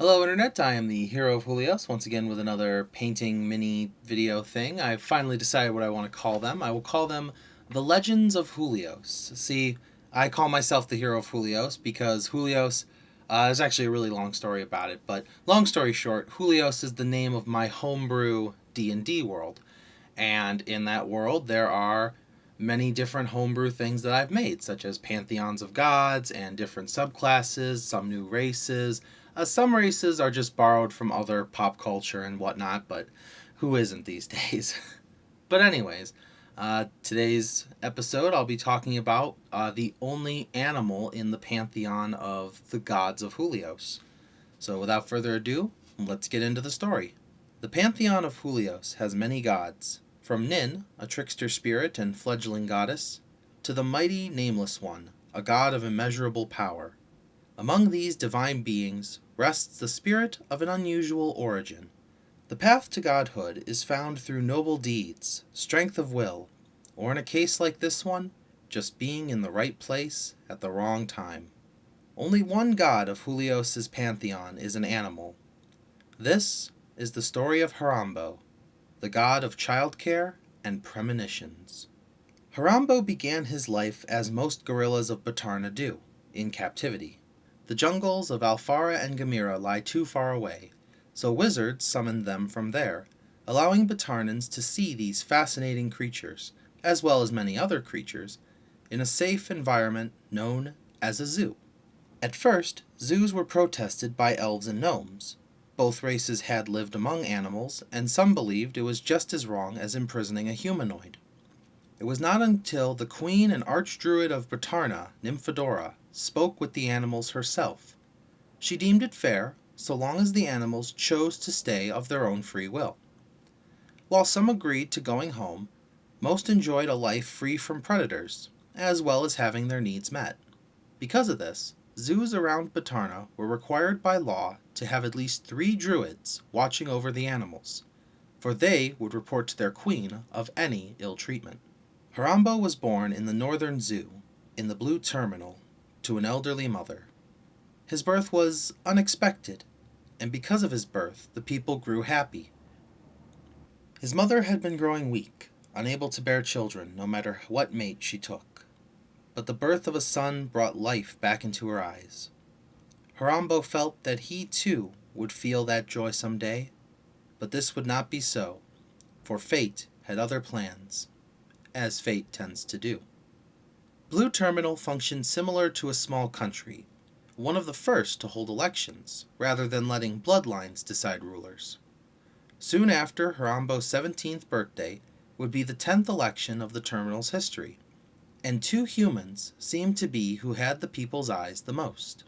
Hello Internet, I am the hero of Holios, once again with another painting mini video thing. I've finally decided what I want to call them. I will call them The Legends of Holios. See, I call myself the hero of Holios because Holios, there's actually a really long story about it, but long story short, Holios is the name of my homebrew D&D world. And in that world, there are many different homebrew things that I've made, such as pantheons of gods and different subclasses, some new races. Some races are just borrowed from other pop culture and whatnot, but who isn't these days? But anyways, today's episode I'll be talking about the only animal in the pantheon of the gods of Helios. So without further ado, let's get into the story. The pantheon of Helios has many gods, from Nin, a trickster spirit and fledgling goddess, to the mighty Nameless One, a god of immeasurable power. Among these divine beings rests the spirit of an unusual origin. The path to godhood is found through noble deeds, strength of will, or in a case like this one, just being in the right place at the wrong time. Only one god of Helios' pantheon is an animal. This is the story of Harambo, the god of childcare and premonitions. Harambo began his life as most gorillas of Batarna do, in captivity. The jungles of Alfara and Gamira lie too far away, so wizards summoned them from there, allowing Batarnans to see these fascinating creatures, as well as many other creatures, in a safe environment known as a zoo. At first, zoos were protested by elves and gnomes. Both races had lived among animals, and some believed it was just as wrong as imprisoning a humanoid. It was not until the queen and archdruid of Batarna, Nymphadora, spoke with the animals herself. She deemed it fair, so long as the animals chose to stay of their own free will. While some agreed to going home, most enjoyed a life free from predators, as well as having their needs met. Because of this, zoos around Batarna were required by law to have at least 3 druids watching over the animals, for they would report to their queen of any ill treatment. Harambo was born in the northern zoo, in the Blue Terminal, to an elderly mother. His birth was unexpected, and because of his birth, the people grew happy. His mother had been growing weak, unable to bear children no matter what mate she took. But the birth of a son brought life back into her eyes. Harambo felt that he too would feel that joy someday, but this would not be so, for fate had other plans, as fate tends to do. Blue Terminal functioned similar to a small country, one of the first to hold elections, rather than letting bloodlines decide rulers. Soon after Harambo's 17th birthday would be the 10th election of the terminal's history, and 2 humans seemed to be who had the people's eyes the most.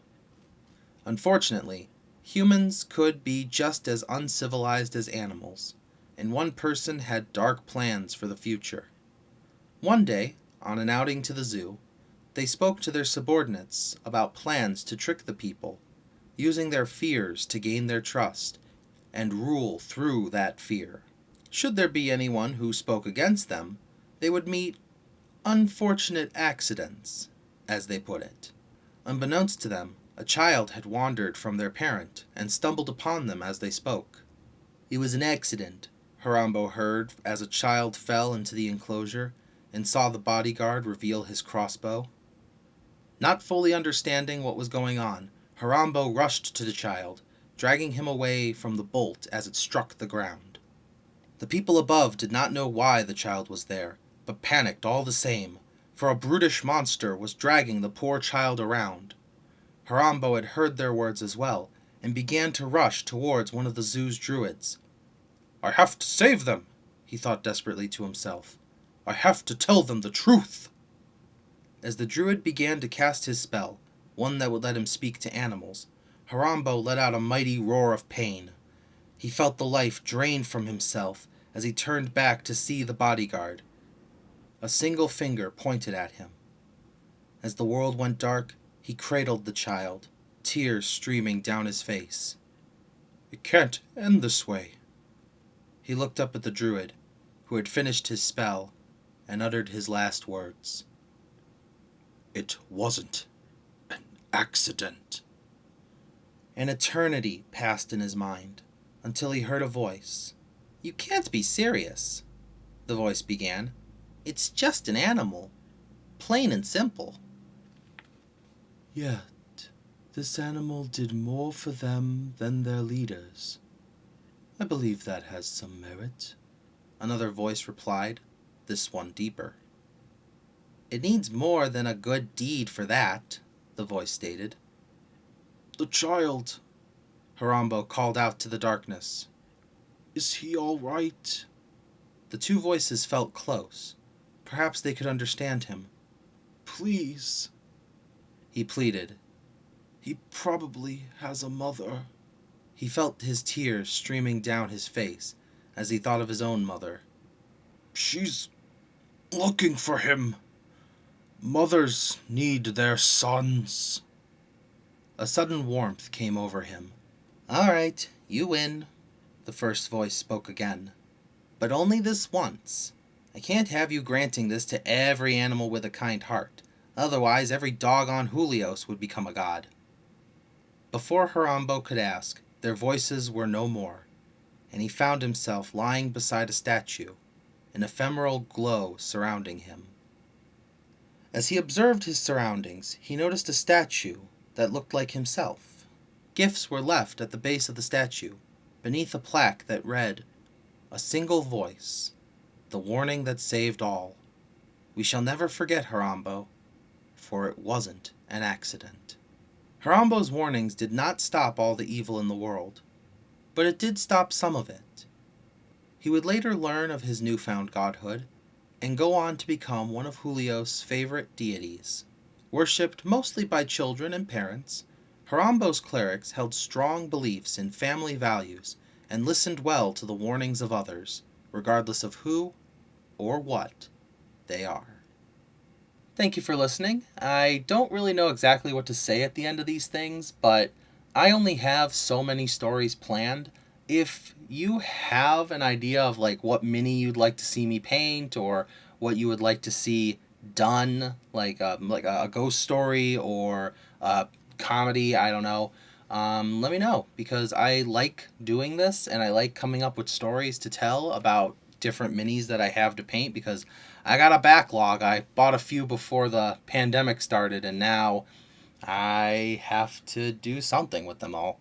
Unfortunately, humans could be just as uncivilized as animals, and one person had dark plans for the future. One day, on an outing to the zoo, they spoke to their subordinates about plans to trick the people, using their fears to gain their trust, and rule through that fear. Should there be anyone who spoke against them, they would meet unfortunate accidents, as they put it. Unbeknownst to them, a child had wandered from their parent and stumbled upon them as they spoke. It was an accident, Harambo heard as a child fell into the enclosure and saw the bodyguard reveal his crossbow. Not fully understanding what was going on, Harambo rushed to the child, dragging him away from the bolt as it struck the ground. The people above did not know why the child was there, but panicked all the same, for a brutish monster was dragging the poor child around. Harambo had heard their words as well, and began to rush towards one of the zoo's druids. "I have to save them," he thought desperately to himself. "I have to tell them the truth." As the druid began to cast his spell, one that would let him speak to animals, Harambo let out a mighty roar of pain. He felt the life drain from himself as he turned back to see the bodyguard. A single finger pointed at him. As the world went dark, he cradled the child, tears streaming down his face. "It can't end this way." He looked up at the druid, who had finished his spell, and uttered his last words. "It wasn't an accident." An eternity passed in his mind, until he heard a voice. "You can't be serious," the voice began. "It's just an animal. Plain and simple." "Yet, this animal did more for them than their leaders. I believe that has some merit," another voice replied, this one deeper. "It needs more than a good deed for that," the voice stated. "The child," Harambo called out to the darkness. "Is he all right?" The two voices felt close. Perhaps they could understand him. "Please," he pleaded. "He probably has a mother." He felt his tears streaming down his face as he thought of his own mother. "She's looking for him. Mothers need their sons." A sudden warmth came over him. "All right, you win," the first voice spoke again. "But only this once. I can't have you granting this to every animal with a kind heart. Otherwise, every dog on Holios would become a god." Before Harambo could ask, their voices were no more, and he found himself lying beside a statue, an ephemeral glow surrounding him. As he observed his surroundings, he noticed a statue that looked like himself. Gifts were left at the base of the statue, beneath a plaque that read, "A single voice, the warning that saved all. We shall never forget Harambo, for it wasn't an accident." Harambo's warnings did not stop all the evil in the world, but it did stop some of it. He would later learn of his newfound godhood, and go on to become one of Holios' favorite deities. Worshipped mostly by children and parents, Harambo's clerics held strong beliefs in family values and listened well to the warnings of others, regardless of who or what they are. Thank you for listening. I don't really know exactly what to say at the end of these things, but I only have so many stories planned. If you have an idea of what mini you'd like to see me paint, or what you would like to see done, like a ghost story or a comedy, I don't know, let me know, because I like doing this and I like coming up with stories to tell about different minis that I have to paint, because I got a backlog. I bought a few before the pandemic started, and now I have to do something with them all.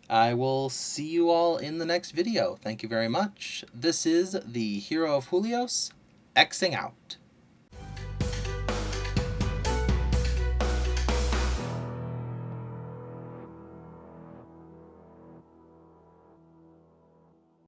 I will see you all in the next video. Thank you very much. This is the Hero of Holios, Xing out.